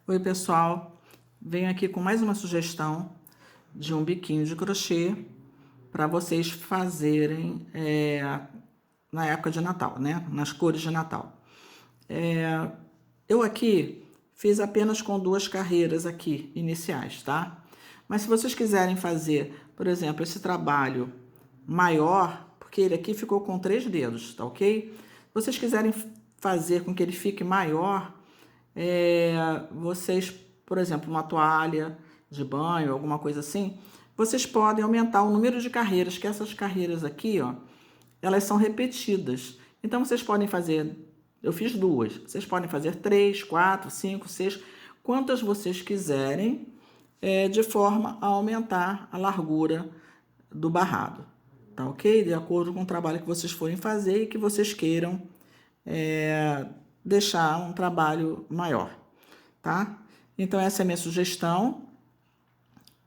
Oi, pessoal. Venho aqui com mais uma sugestão de um biquinho de crochê para vocês fazerem na época de Natal, né? Nas cores de Natal. Eu aqui fiz apenas com 2 carreiras aqui iniciais, tá? Mas se vocês quiserem fazer, por exemplo, esse trabalho maior, porque ele aqui ficou com 3 dedos, tá ok? Se vocês quiserem fazer com que ele fique maior, vocês, por exemplo, uma toalha de banho, alguma coisa assim, vocês podem aumentar o número de carreiras, que essas carreiras aqui, ó, elas são repetidas. Então, vocês podem fazer, eu fiz 2, vocês podem fazer 3, 4, 5, 6, quantas vocês quiserem, de forma a aumentar a largura do barrado, tá ok? De acordo com o trabalho que vocês forem fazer e que vocês queiram deixar um trabalho maior, tá? Então, essa é a minha sugestão.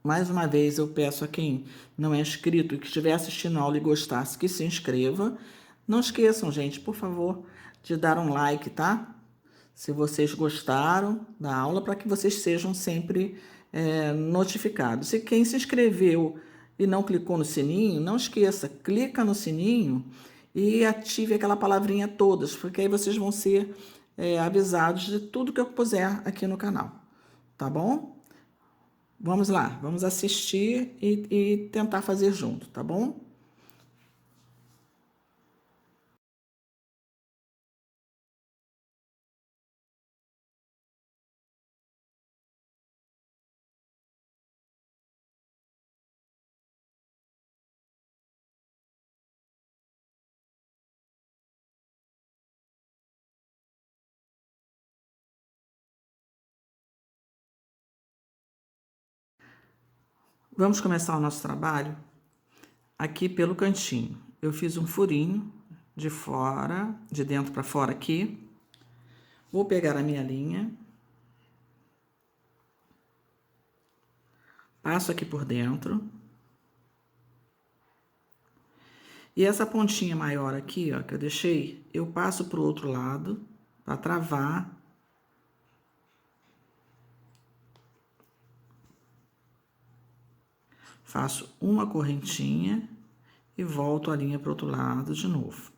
Mais uma vez, eu peço a quem não é inscrito e que estiver assistindo a aula e gostasse que se inscreva. Não esqueçam, gente, por favor, de dar um like, tá? Se vocês gostaram da aula, para que vocês sejam sempre notificados. E quem se inscreveu e não clicou no sininho, não esqueça, clica no sininho e ative aquela palavrinha todas, porque aí vocês vão ser avisados de tudo que eu puser aqui no canal, tá bom? Vamos lá, vamos assistir e tentar fazer junto, tá bom? Vamos começar o nosso trabalho aqui pelo cantinho. Eu fiz um furinho de fora, de dentro para fora aqui. Vou pegar a minha linha. Passo aqui por dentro. E essa pontinha maior aqui, ó, que eu deixei, eu passo pro outro lado para travar. Faço uma correntinha e volto a linha para o outro lado de novo.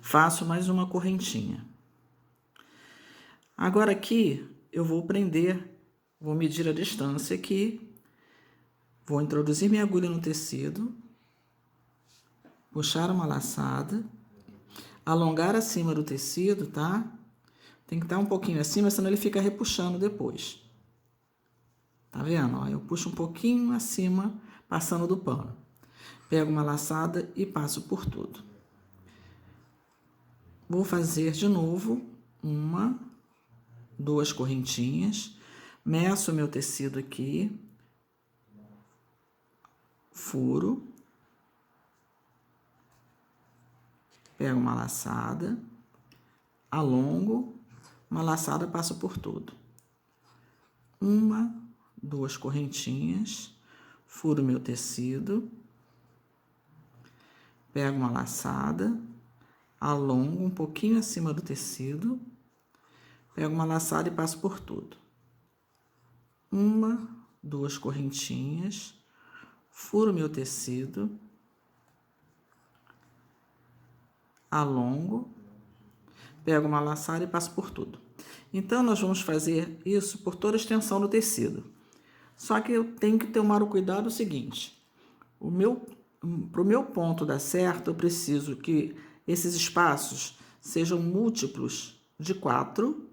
Faço mais uma correntinha. Agora aqui eu vou prender, vou medir a distância aqui, vou introduzir minha agulha no tecido, puxar uma laçada, alongar acima do tecido, tá? Tem que estar um pouquinho acima, senão ele fica repuxando depois. Tá vendo? Ó, eu puxo um pouquinho acima, passando do pano. Pego uma laçada e passo por tudo. Vou fazer de novo 1, 2 correntinhas. Meço meu tecido aqui. Furo. Pego uma laçada. Alongo. Uma laçada, passo por tudo. 1, 2 correntinhas. Furo meu tecido. Pego uma laçada. Alongo um pouquinho acima do tecido, pego uma laçada e passo por tudo. 1, 2 correntinhas, furo meu tecido, alongo, pego uma laçada e passo por tudo. Então, nós vamos fazer isso por toda a extensão do tecido. Só que eu tenho que tomar o cuidado seguinte, para o meu ponto dar certo, eu preciso que esses espaços sejam múltiplos de 4,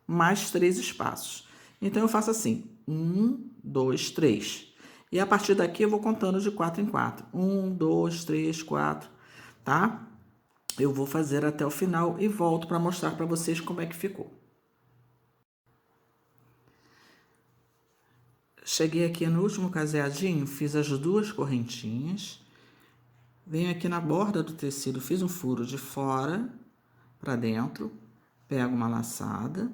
mais 3 espaços. Então, eu faço assim, 1, 2, 3. E a partir daqui, eu vou contando de 4 em 4. 1, 2, 3, 4, tá? Eu vou fazer até o final e volto para mostrar para vocês como é que ficou. Cheguei aqui no último caseadinho, fiz as 2 correntinhas. Venho aqui na borda do tecido, fiz um furo de fora para dentro, pego uma laçada,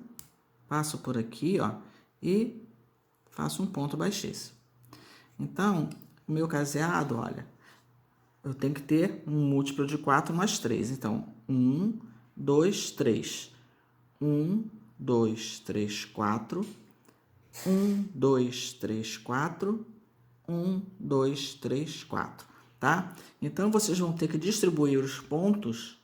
passo por aqui, ó, e faço um ponto baixíssimo. Então, o meu caseado, olha, eu tenho que ter um múltiplo de 4 mais 3. Então, 1, 2, 3. 1, 2, 3, 4. 1, 2, 3, 4. 1, 2, 3, 4. Tá? Então, vocês vão ter que distribuir os pontos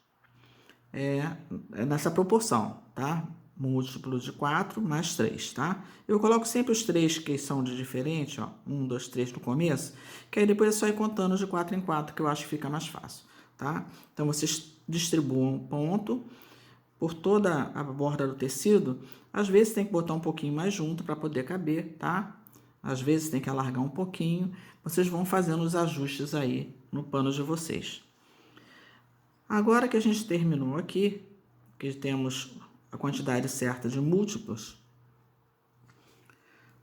nessa proporção, tá? Múltiplo de 4 mais 3, tá? Eu coloco sempre os 3 que são de diferente, ó. 1, 2, 3 no começo, que aí depois é só ir contando de 4 em 4, que eu acho que fica mais fácil, tá? Então, vocês distribuam o ponto por toda a borda do tecido. Às vezes tem que botar um pouquinho mais junto para poder caber, tá? Às vezes tem que alargar um pouquinho. Vocês vão fazendo os ajustes aí no pano de vocês. Agora que a gente terminou aqui, que temos a quantidade certa de múltiplos,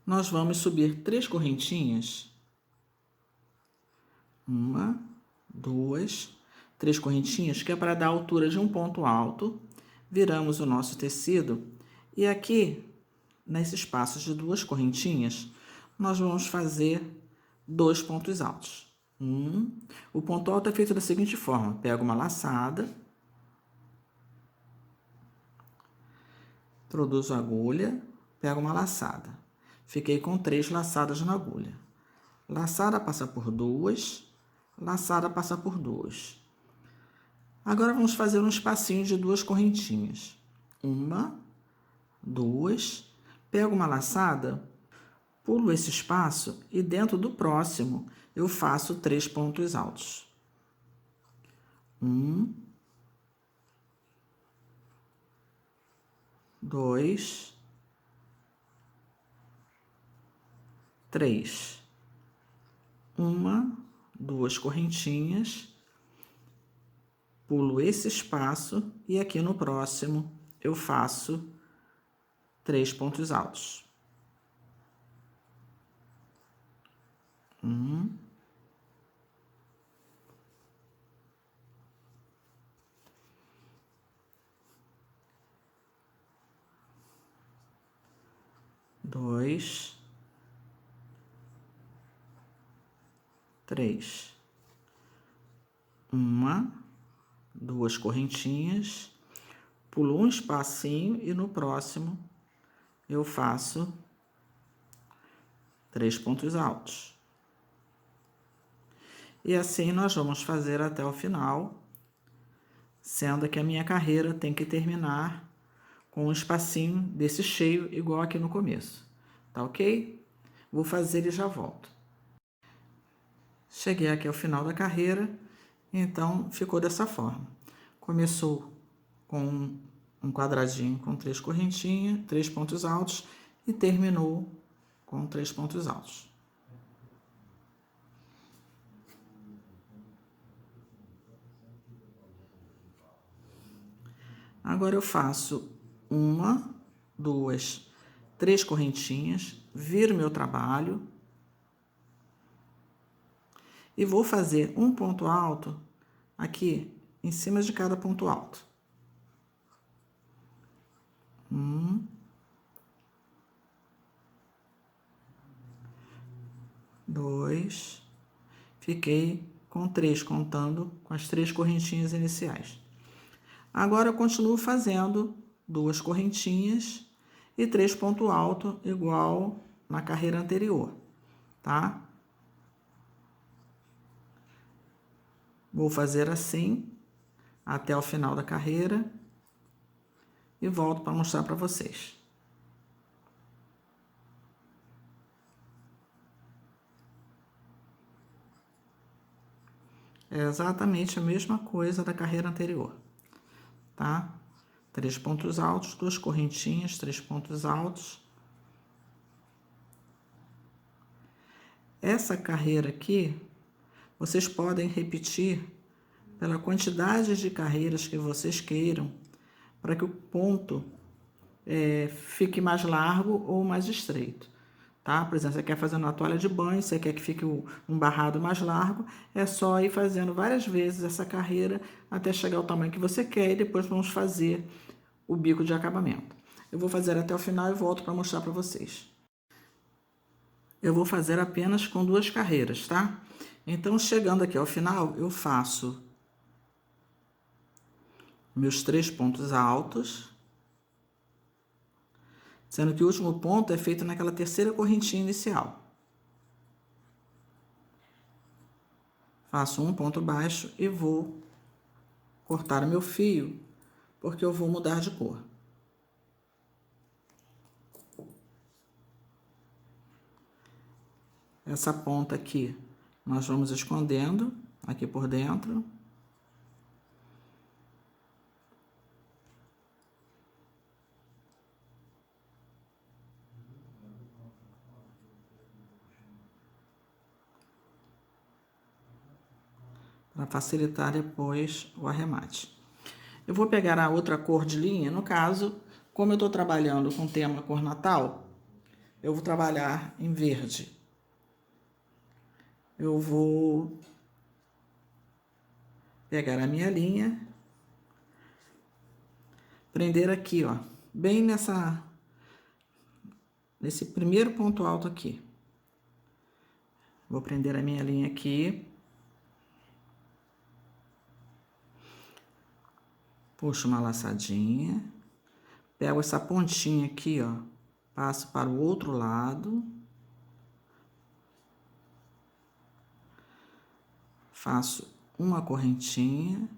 nós vamos subir 3 correntinhas. 1, 2, 3 correntinhas, que é para dar a altura de um ponto alto. Viramos o nosso tecido e aqui, nesse espaço de 2 correntinhas, nós vamos fazer 2 pontos altos. O ponto alto é feito da seguinte forma: pego uma laçada, introduzo a agulha, pego uma laçada. Fiquei com 3 laçadas na agulha. Laçada passa por 2, laçada passa por 2. Agora vamos fazer um espacinho de 2 correntinhas. 1, 2, pego uma laçada, pulo esse espaço e dentro do próximo eu faço 3 pontos altos. 1, 2, 3. 1, 2 correntinhas, pulo esse espaço e aqui no próximo eu faço 3 pontos altos. 1, 2, 3. 1, 2 correntinhas, pulo um espacinho e no próximo eu faço 3 pontos altos. E assim nós vamos fazer até o final, sendo que a minha carreira tem que terminar com um espacinho desse cheio, igual aqui no começo. Tá ok? Vou fazer e já volto. Cheguei aqui ao final da carreira, então ficou dessa forma. Começou com um quadradinho com 3 correntinhas, 3 pontos altos e terminou com 3 pontos altos. Agora eu faço 1, 2, 3 correntinhas, viro meu trabalho e vou fazer um ponto alto aqui em cima de cada ponto alto. 1, 2, fiquei com 3, contando com as 3 correntinhas iniciais. Agora eu continuo fazendo 2 correntinhas e 3 pontos altos, igual na carreira anterior, tá? Vou fazer assim até o final da carreira e volto para mostrar para vocês. É exatamente a mesma coisa da carreira anterior, tá? 3 pontos altos, 2 correntinhas, 3 pontos altos. Essa carreira aqui, vocês podem repetir pela quantidade de carreiras que vocês queiram, para que o ponto fique mais largo ou mais estreito, tá? Por exemplo, você quer fazer uma toalha de banho, você quer que fique um barrado mais largo, é só ir fazendo várias vezes essa carreira até chegar ao tamanho que você quer e depois vamos fazer o bico de acabamento. Eu vou fazer até o final e volto para mostrar para vocês. Eu vou fazer apenas com 2 carreiras, tá? Então, chegando aqui ao final, eu faço meus 3 pontos altos, sendo que o último ponto é feito naquela terceira correntinha inicial. Faço um ponto baixo e vou cortar o meu fio, porque eu vou mudar de cor. Essa ponta aqui, nós vamos escondendo aqui por dentro. Para facilitar depois o arremate. Eu vou pegar a outra cor de linha, no caso, como eu estou trabalhando com o tema cor natal, eu vou trabalhar em verde. Eu vou pegar a minha linha, prender aqui, ó, bem nesse primeiro ponto alto aqui. Vou prender a minha linha aqui. Puxo uma laçadinha. Pego essa pontinha aqui, ó, passo para o outro lado. Faço uma correntinha.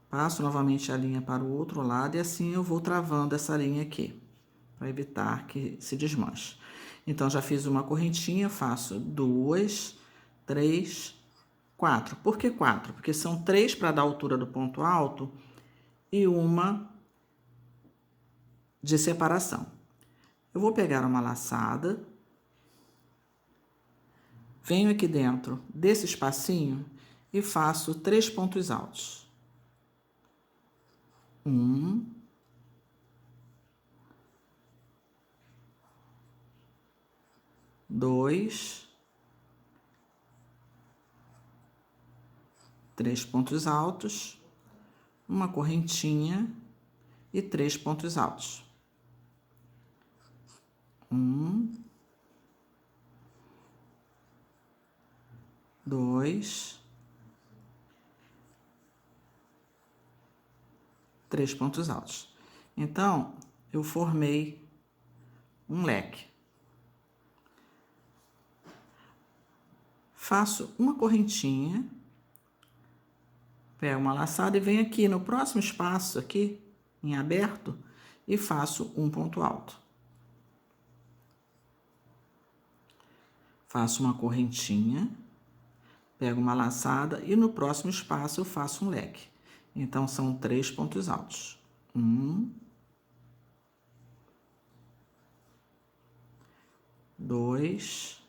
Passo novamente a linha para o outro lado e assim eu vou travando essa linha aqui, para evitar que se desmanche. Então, já fiz uma correntinha, faço 2, 3, 4. Por que 4? Porque são 3 para dar a altura do ponto alto e uma de separação. Eu vou pegar uma laçada, venho aqui dentro desse espacinho e faço 3 pontos altos. 1, 2, 3 pontos altos, uma correntinha e 3 pontos altos. 1, 2, 3 pontos altos. Então, eu formei um leque. Faço uma correntinha, pego uma laçada e venho aqui no próximo espaço aqui, em aberto, e faço um ponto alto. Faço uma correntinha, pego uma laçada e no próximo espaço eu faço um leque. Então, são 3 pontos altos. 1, 2,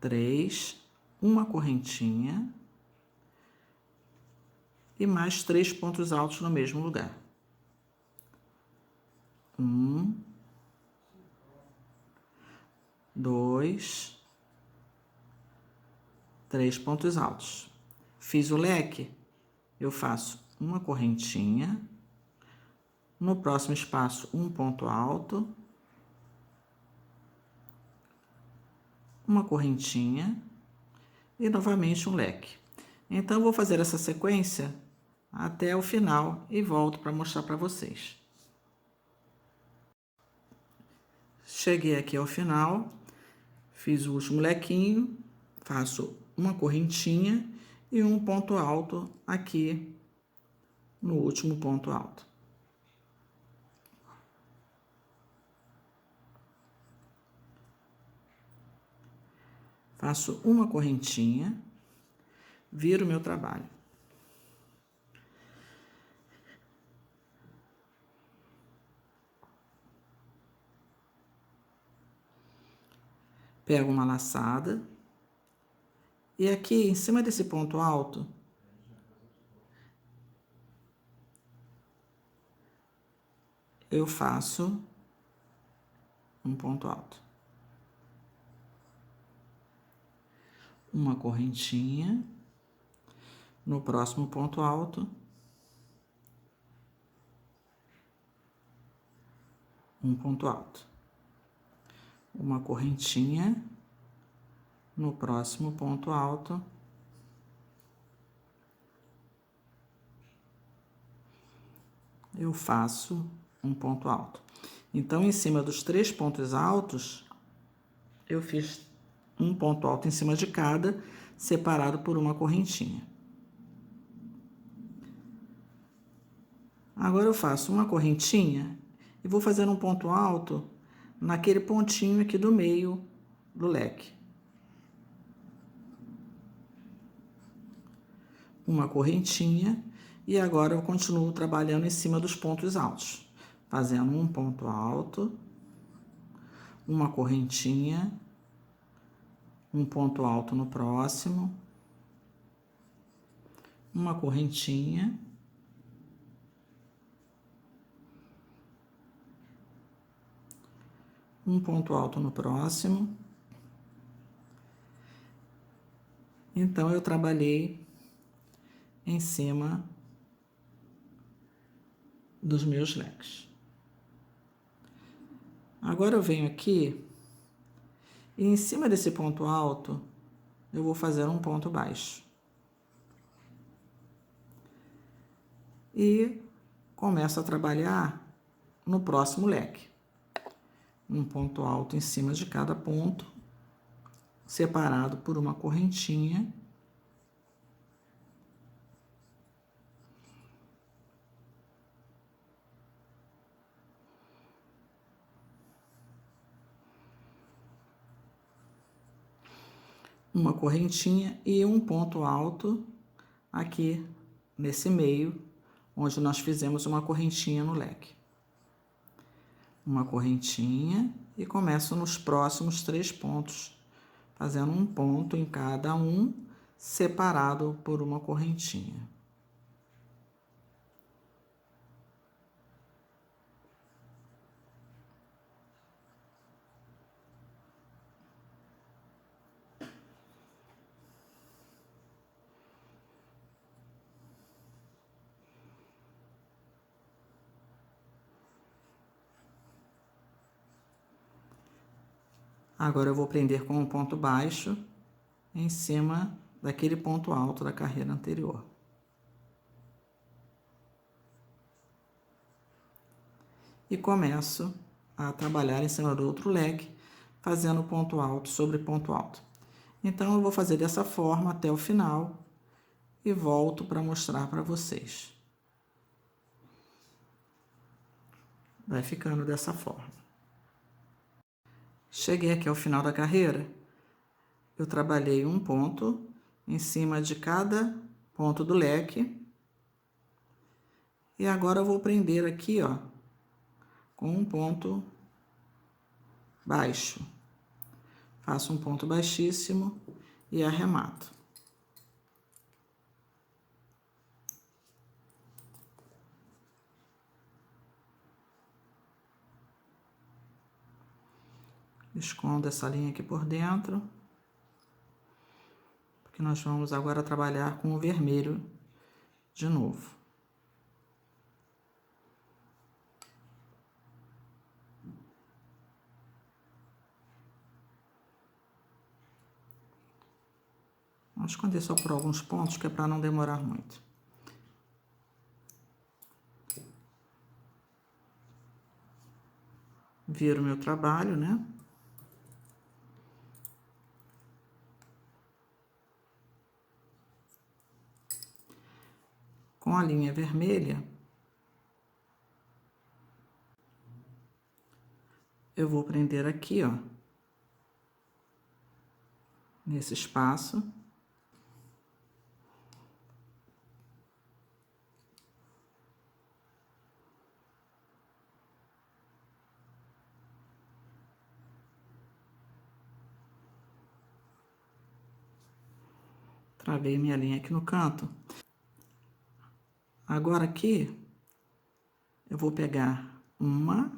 3, uma correntinha e mais 3 pontos altos no mesmo lugar. 1, 2, 3 pontos altos. Fiz o leque, eu faço uma correntinha, no próximo espaço um ponto alto, uma correntinha e novamente um leque. Então, eu vou fazer essa sequência até o final e volto para mostrar para vocês. Cheguei aqui ao final, fiz o último lequinho, faço uma correntinha e um ponto alto aqui no último ponto alto. Faço uma correntinha, viro o meu trabalho. Pego uma laçada e aqui em cima desse ponto alto, eu faço um ponto alto. Uma correntinha, no próximo ponto alto, um ponto alto. Uma correntinha, no próximo ponto alto, eu faço um ponto alto. Então, em cima dos 3 pontos altos, eu fiz um ponto alto em cima de cada, separado por uma correntinha. Agora eu faço uma correntinha e vou fazer um ponto alto naquele pontinho aqui do meio do leque. Uma correntinha e agora eu continuo trabalhando em cima dos pontos altos, fazendo um ponto alto, uma correntinha, um ponto alto no próximo, uma correntinha, um ponto alto no próximo. Então, eu trabalhei em cima dos meus leques. Agora eu venho aqui e em cima desse ponto alto, eu vou fazer um ponto baixo. E começo a trabalhar no próximo leque. Um ponto alto em cima de cada ponto, separado por uma correntinha. Uma correntinha e um ponto alto aqui nesse meio, onde nós fizemos uma correntinha no leque. Uma correntinha e começo nos próximos 3 pontos, fazendo um ponto em cada um, separado por uma correntinha. Agora eu vou prender com um ponto baixo em cima daquele ponto alto da carreira anterior. E começo a trabalhar em cima do outro leque, fazendo ponto alto sobre ponto alto. Então, eu vou fazer dessa forma até o final e volto para mostrar para vocês. Vai ficando dessa forma. Cheguei aqui ao final da carreira, eu trabalhei um ponto em cima de cada ponto do leque. E agora eu vou prender aqui, ó, com um ponto baixo. Faço um ponto baixíssimo e arremato. Escondo essa linha aqui por dentro, porque nós vamos agora trabalhar com o vermelho de novo. Vou esconder só por alguns pontos, que é para não demorar muito. Viro meu trabalho, né? Com a linha vermelha, eu vou prender aqui, ó, nesse espaço. Travei minha linha aqui no canto. Agora aqui, eu vou pegar uma,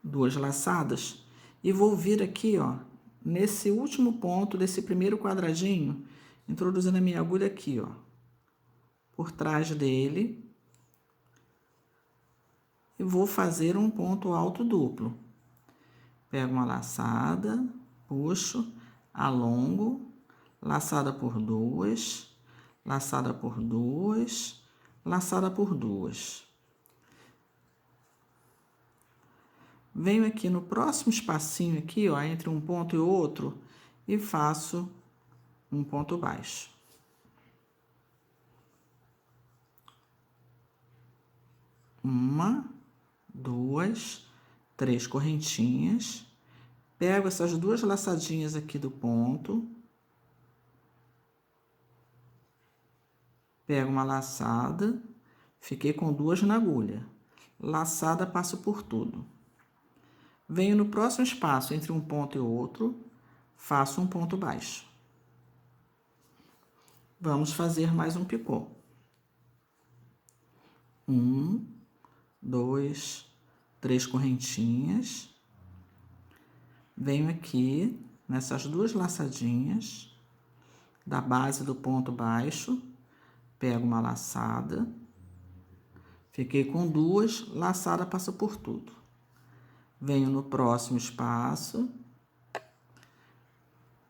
2 laçadas e vou vir aqui, ó, nesse último ponto desse primeiro quadradinho, introduzindo a minha agulha aqui, ó, por trás dele, e vou fazer um ponto alto duplo. Pego uma laçada, puxo, alongo, laçada por 2, laçada por 2, laçada por 2. Venho aqui no próximo espacinho aqui, ó, entre um ponto e outro, e faço um ponto baixo. Uma, duas, três correntinhas. Pego essas duas laçadinhas aqui do ponto. Pego uma laçada, fiquei com duas na agulha. Laçada, passo por tudo. Venho no próximo espaço, entre um ponto e outro, faço um ponto baixo. Vamos fazer mais um picô. Um, dois, três correntinhas. Venho aqui nessas duas laçadinhas da base do ponto baixo, pego uma laçada, fiquei com duas, laçada, passo por tudo. Venho no próximo espaço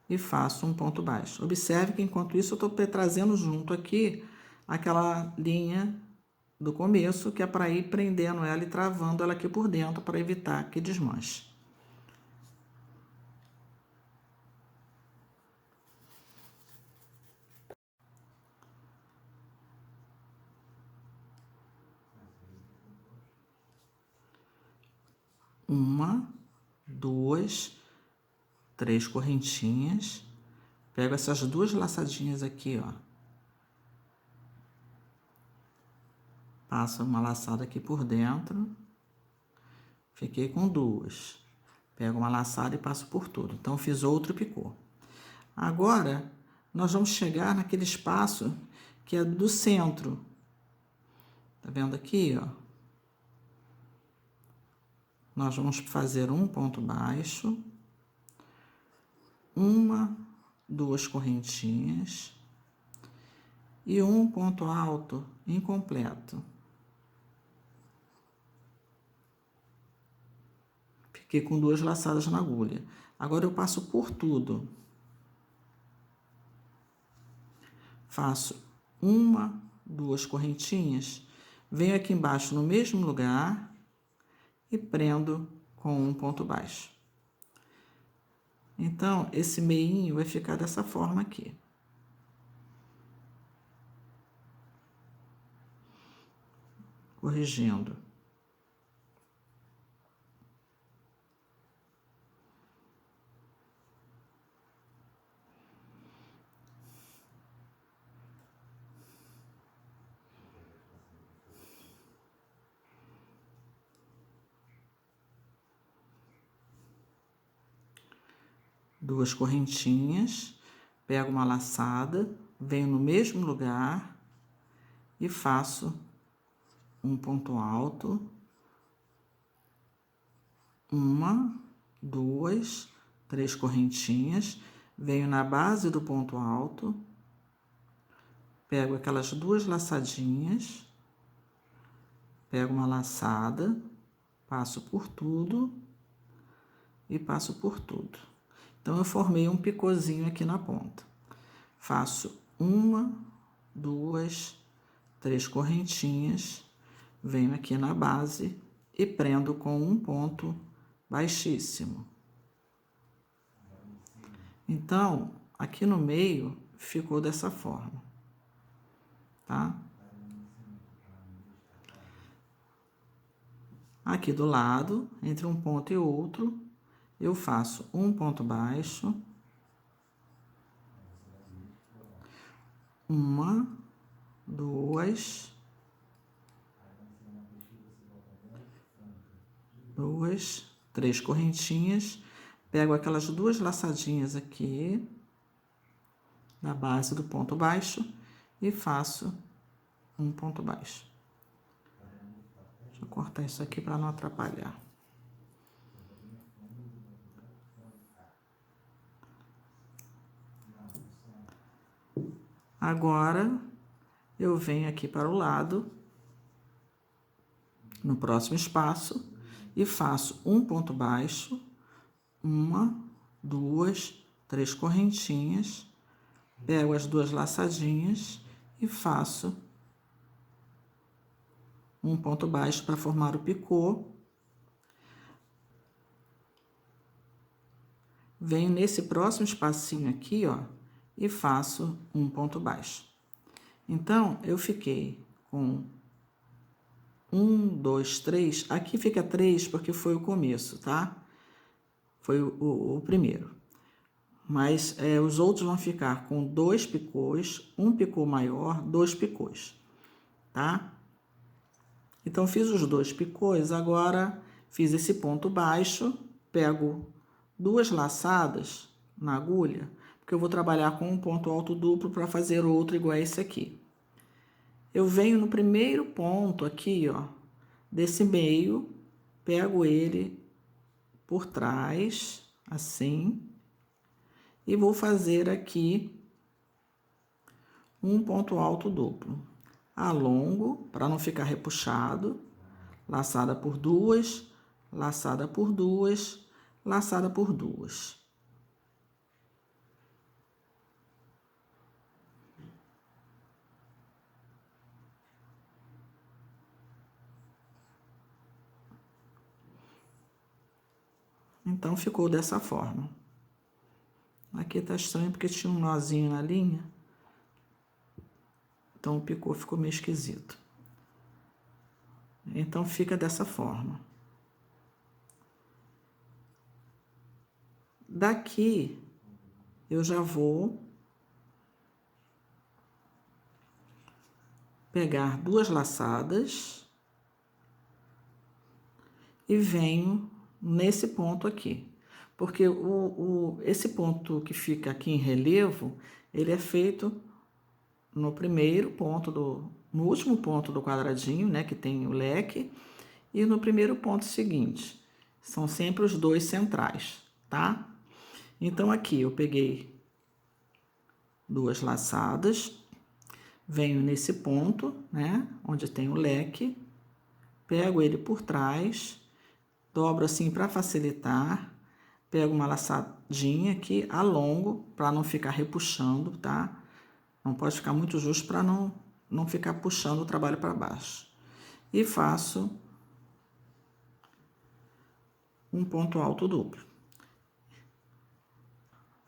e faço um ponto baixo. Observe que enquanto isso eu estou trazendo junto aqui aquela linha do começo, que é para ir prendendo ela e travando ela aqui por dentro para evitar que desmanche. Uma, duas, três correntinhas. Pego essas duas laçadinhas aqui, ó. Passo uma laçada aqui por dentro. Fiquei com duas. Pego uma laçada e passo por tudo. Então, fiz outro picô. Agora, nós vamos chegar naquele espaço que é do centro. Tá vendo aqui, ó? Nós vamos fazer um ponto baixo, uma, duas correntinhas e um ponto alto incompleto. Fiquei com duas laçadas na agulha. Agora eu passo por tudo. Faço uma, duas correntinhas, venho aqui embaixo no mesmo lugar e prendo com um ponto baixo. Então, esse meinho vai ficar dessa forma aqui. Corrigindo. Duas correntinhas, pego uma laçada, venho no mesmo lugar e faço um ponto alto, uma, duas, três correntinhas, venho na base do ponto alto, pego aquelas duas laçadinhas, pego uma laçada, passo por tudo e passo por tudo. Então, eu formei um picôzinho aqui na ponta. Faço uma, duas, três correntinhas, venho aqui na base e prendo com um ponto baixíssimo. Então, aqui no meio ficou dessa forma, tá? Aqui do lado, entre um ponto e outro, eu faço um ponto baixo, uma, duas, três correntinhas, pego aquelas duas laçadinhas aqui, na base do ponto baixo, e faço um ponto baixo. Deixa eu cortar isso aqui para não atrapalhar. Agora, eu venho aqui para o lado, no próximo espaço, e faço um ponto baixo, uma, duas, três correntinhas, pego as duas laçadinhas e faço um ponto baixo para formar o picô. venho nesse próximo espacinho aqui, ó, e faço um ponto baixo. Então, eu fiquei com 1, 2, 3. Aqui fica 3 porque foi o começo, tá? Foi o primeiro. Mas os outros vão ficar com 2 picôs, um picô maior, 2 picôs, tá? Então, fiz os 2 picôs, agora fiz esse ponto baixo, pego 2 laçadas na agulha, porque eu vou trabalhar com um ponto alto duplo para fazer outro igual a esse aqui. Eu venho no primeiro ponto aqui, ó, desse meio, pego ele por trás, assim, e vou fazer aqui um ponto alto duplo. Alongo, para não ficar repuxado, laçada por 2, laçada por 2, laçada por 2. Então, ficou dessa forma. Aqui tá estranho porque tinha um nozinho na linha. Então, o picô ficou meio esquisito. Então, fica dessa forma. Daqui, eu já vou pegar 2 laçadas e venho nesse ponto aqui. Porque esse ponto que fica aqui em relevo, ele é feito no primeiro ponto no último ponto do quadradinho, né, que tem o leque, e no primeiro ponto seguinte. São sempre os 2 centrais, tá? Então, aqui eu peguei 2 laçadas, venho nesse ponto, né, onde tem o leque, pego ele por trás, dobro assim para facilitar, pego uma laçadinha aqui, alongo, para não ficar repuxando, tá? Não pode ficar muito justo para não ficar puxando o trabalho para baixo. E faço um ponto alto duplo.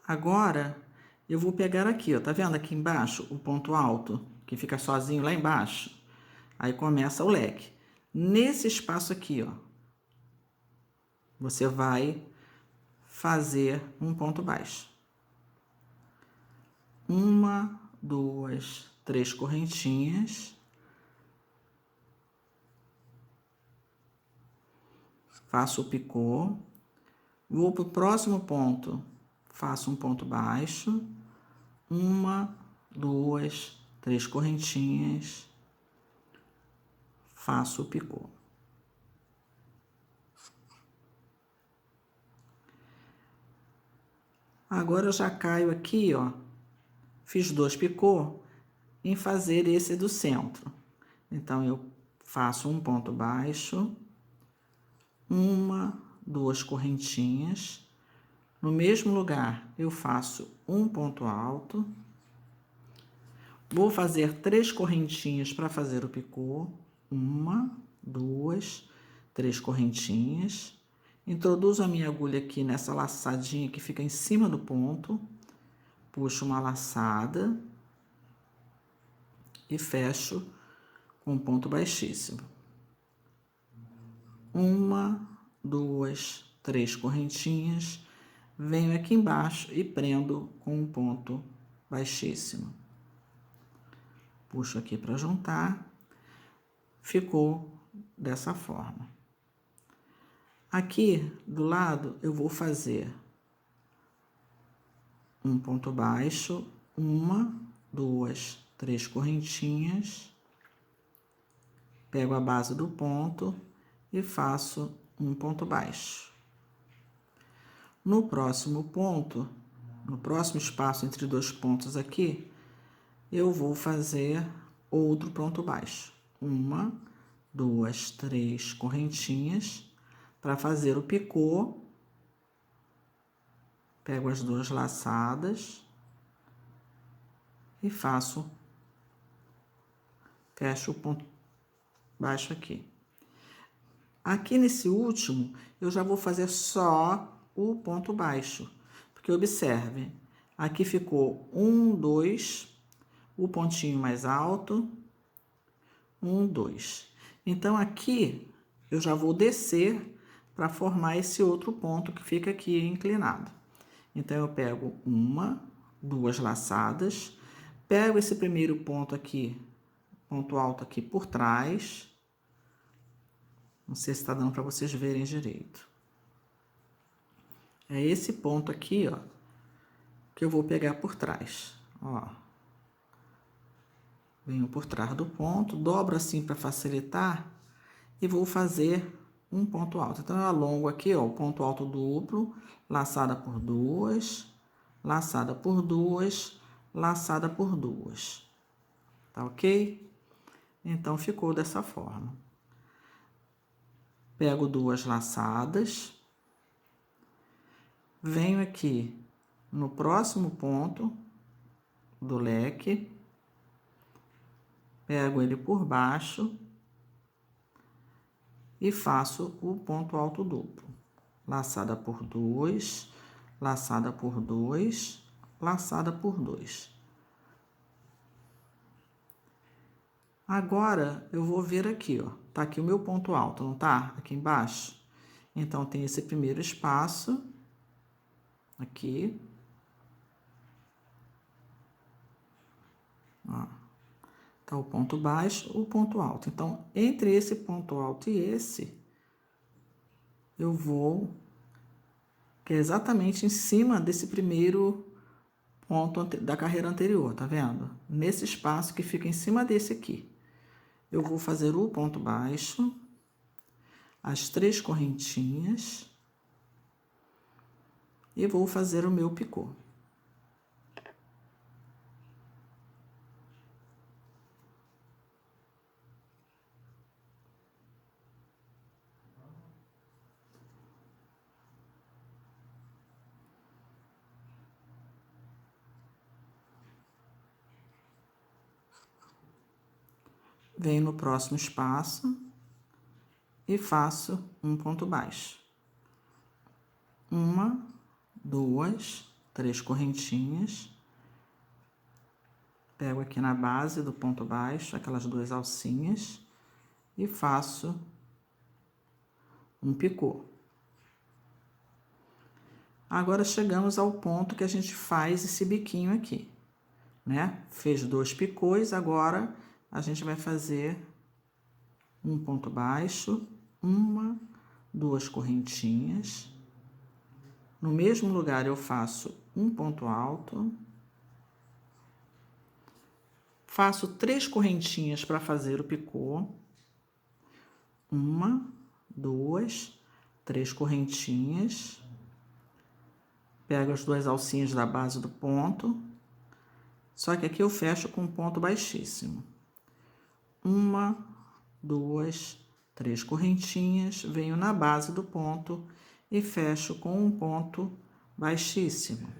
Agora, eu vou pegar aqui, ó, tá vendo aqui embaixo o ponto alto, que fica sozinho lá embaixo? Aí começa o leque. Nesse espaço aqui, ó, você vai fazer um ponto baixo. 1, 2, 3 correntinhas. Faço o picô. Vou pro próximo ponto, faço um ponto baixo. 1, 2, 3 correntinhas. Faço o picô. Agora eu já caio aqui, ó. Fiz 2 picô em fazer esse do centro. Então, eu faço um ponto baixo, 1, 2 correntinhas. No mesmo lugar, eu faço um ponto alto. Vou fazer 3 correntinhas para fazer o picô. 1, 2, 3 correntinhas. Introduzo a minha agulha aqui nessa laçadinha que fica em cima do ponto. Puxo uma laçada e fecho com um ponto baixíssimo. 1, 2, 3 correntinhas. Venho aqui embaixo e prendo com um ponto baixíssimo. Puxo aqui para juntar. Ficou dessa forma. Aqui do lado eu vou fazer um ponto baixo, 1, 2, 3 correntinhas. Pego a base do ponto e faço um ponto baixo. No próximo ponto, no próximo espaço entre 2 pontos aqui, eu vou fazer outro ponto baixo. 1, 2, 3 correntinhas para fazer o picô. Pego as 2 laçadas e fecho o ponto baixo aqui. Aqui nesse último, eu já vou fazer só o ponto baixo. Porque observe, aqui ficou 1, 2, o pontinho mais alto, 1, 2. Então, aqui eu já vou descer para formar esse outro ponto que fica aqui inclinado. Então, eu pego 1, 2 laçadas, pego esse primeiro ponto aqui, ponto alto aqui por trás. Não sei se está dando para vocês verem direito. É esse ponto aqui, ó, que eu vou pegar por trás, ó. Venho por trás do ponto, dobro assim para facilitar e vou fazer um ponto alto. Então, eu alongo aqui, ó, o ponto alto duplo, laçada por 2, laçada por 2, laçada por 2. Tá ok? Então, ficou dessa forma. Pego 2 laçadas, venho aqui no próximo ponto do leque, pego ele por baixo e faço o ponto alto duplo. Laçada por 2, laçada por 2, laçada por 2. Agora, eu vou ver aqui, ó. Tá aqui o meu ponto alto, não tá? Aqui embaixo. Então, tem esse primeiro espaço. Aqui. Ó. Tá o ponto baixo, o ponto alto. Então, entre esse ponto alto e esse, eu vou... que é exatamente em cima desse primeiro ponto da carreira anterior, tá vendo? Nesse espaço que fica em cima desse aqui. Eu vou fazer o ponto baixo, as 3 correntinhas e vou fazer o meu picô. Venho no próximo espaço e faço um ponto baixo. 1, 2, 3 correntinhas. Pego aqui na base do ponto baixo, aquelas 2 alcinhas, e faço um picô. Agora, chegamos ao ponto que a gente faz esse biquinho aqui, né? Fez 2 picôs, agora a gente vai fazer um ponto baixo, 1, 2 correntinhas. No mesmo lugar, eu faço um ponto alto. Faço 3 correntinhas para fazer o picô. 1, 2, 3 correntinhas. Pego as 2 alcinhas da base do ponto. Só que aqui eu fecho com um ponto baixíssimo. 1, 2, 3 correntinhas. Venho na base do ponto e fecho com um ponto baixíssimo.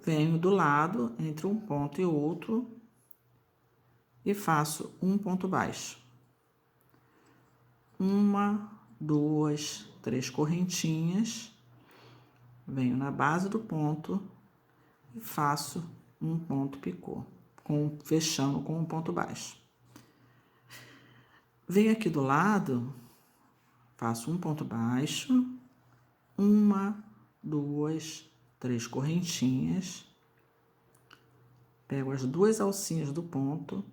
Venho do lado, entre um ponto e outro, e faço um ponto baixo. 1, 2, 3 correntinhas. Venho na base do ponto e faço um ponto picô, fechando com um ponto baixo. Venho aqui do lado, faço um ponto baixo, 1, 2, 3 correntinhas, pego as 2 alcinhas do ponto,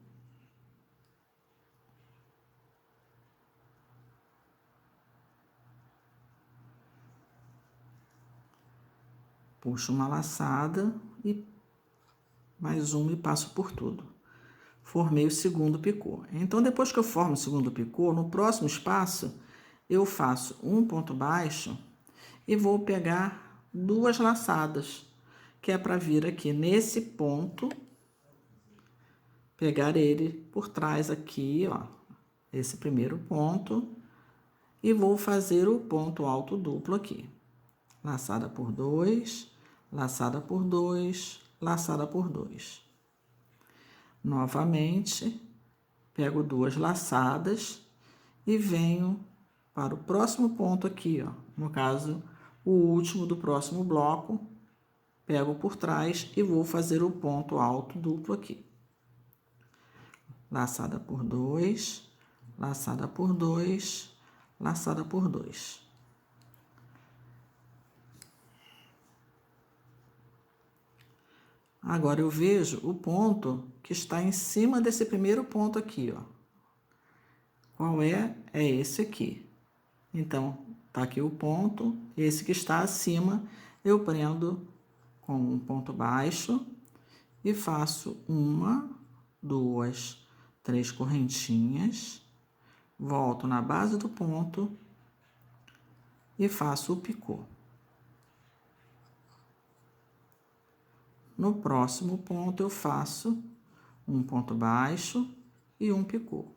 puxo uma laçada e mais uma e passo por tudo. Formei o segundo picô. Então, depois que eu formo o segundo picô, no próximo espaço, eu faço um ponto baixo e vou pegar 2 laçadas, que é para vir aqui nesse ponto, pegar ele por trás aqui, ó, esse primeiro ponto, e vou fazer o ponto alto duplo aqui. Laçada por 2, laçada por 2, laçada por 2. Novamente, pego 2 laçadas e venho para o próximo ponto aqui, ó, no caso, O último do próximo bloco, pego por trás e vou fazer o ponto alto duplo aqui. Laçada por 2, laçada por 2, laçada por 2. Agora eu vejo o ponto que está em cima desse primeiro ponto aqui, ó. Qual é? É esse aqui. Então, tá aqui o ponto, esse que está acima, eu prendo com um ponto baixo e faço 1, 2, 3 correntinhas, volto na base do ponto e faço o picô. No próximo ponto eu faço um ponto baixo e um picô.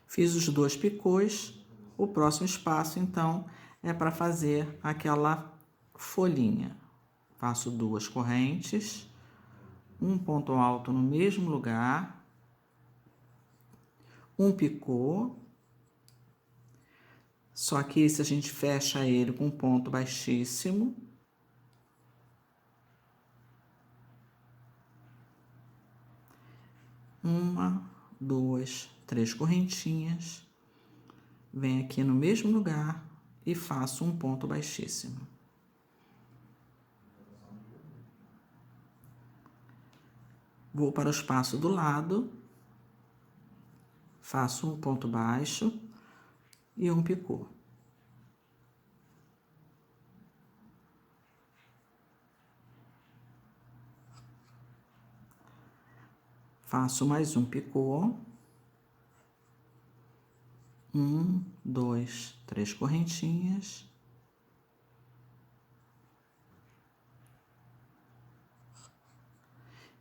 Fiz os 2 picôs, o próximo espaço, então, é para fazer aquela folhinha. Faço 2 correntes, um ponto alto no mesmo lugar, um picô, só que esse a gente fecha ele com um ponto baixíssimo. Uma, 2, 3 correntinhas, venho aqui no mesmo lugar e faço um ponto baixíssimo. Vou para o espaço do lado, faço um ponto baixo e um picô. Faço mais um picô. 1, 2, 3 correntinhas.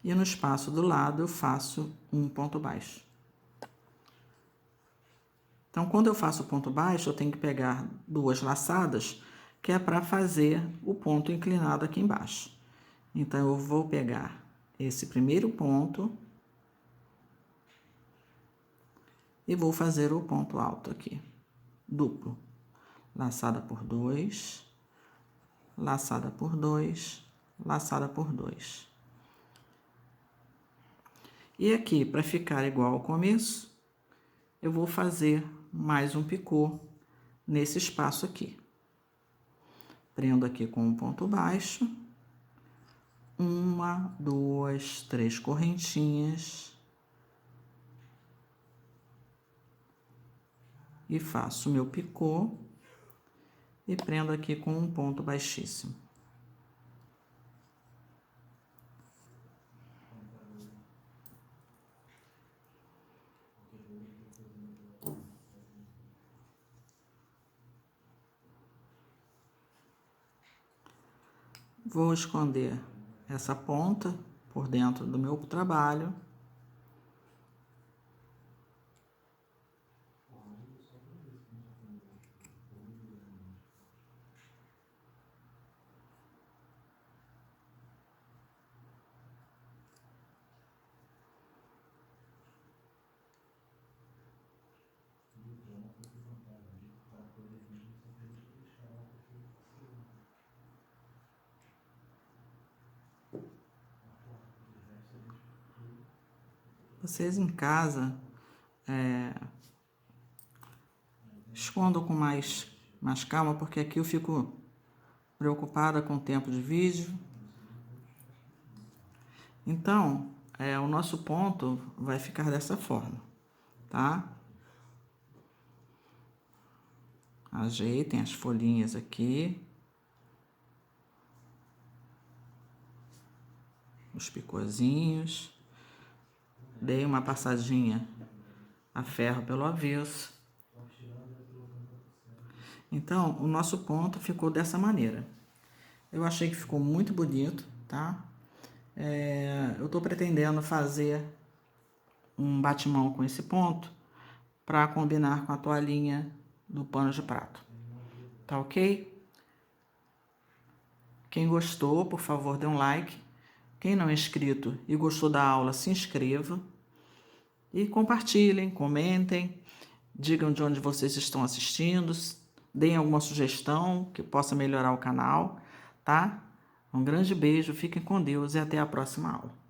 E no espaço do lado eu faço um ponto baixo. Então, quando eu faço o ponto baixo, eu tenho que pegar 2 laçadas, que é para fazer o ponto inclinado aqui embaixo. Então, eu vou pegar esse primeiro ponto e vou fazer o ponto alto aqui, duplo. Laçada por 2, laçada por 2, laçada por 2. E aqui, para ficar igual ao começo, eu vou fazer mais um picô nesse espaço aqui. Prendo aqui com um ponto baixo. 1, 2, 3 correntinhas. E faço o meu picô e prendo aqui com um ponto baixíssimo. Vou esconder essa ponta por dentro do meu trabalho. Vocês em casa, escondam com mais calma, porque aqui eu fico preocupada com o tempo de vídeo. Então, o nosso ponto vai ficar dessa forma, tá? Ajeitem as folhinhas aqui. Os picôzinhos. Dei uma passadinha a ferro pelo avesso. Então, o nosso ponto ficou dessa maneira. Eu achei que ficou muito bonito, tá? Eu tô pretendendo fazer um batimão com esse ponto para combinar com a toalhinha do pano de prato. Tá ok? Quem gostou, por favor, dê um like. Quem não é inscrito e gostou da aula, se inscreva. E compartilhem, comentem, digam de onde vocês estão assistindo, deem alguma sugestão que possa melhorar o canal, tá? Um grande beijo, fiquem com Deus e até a próxima aula.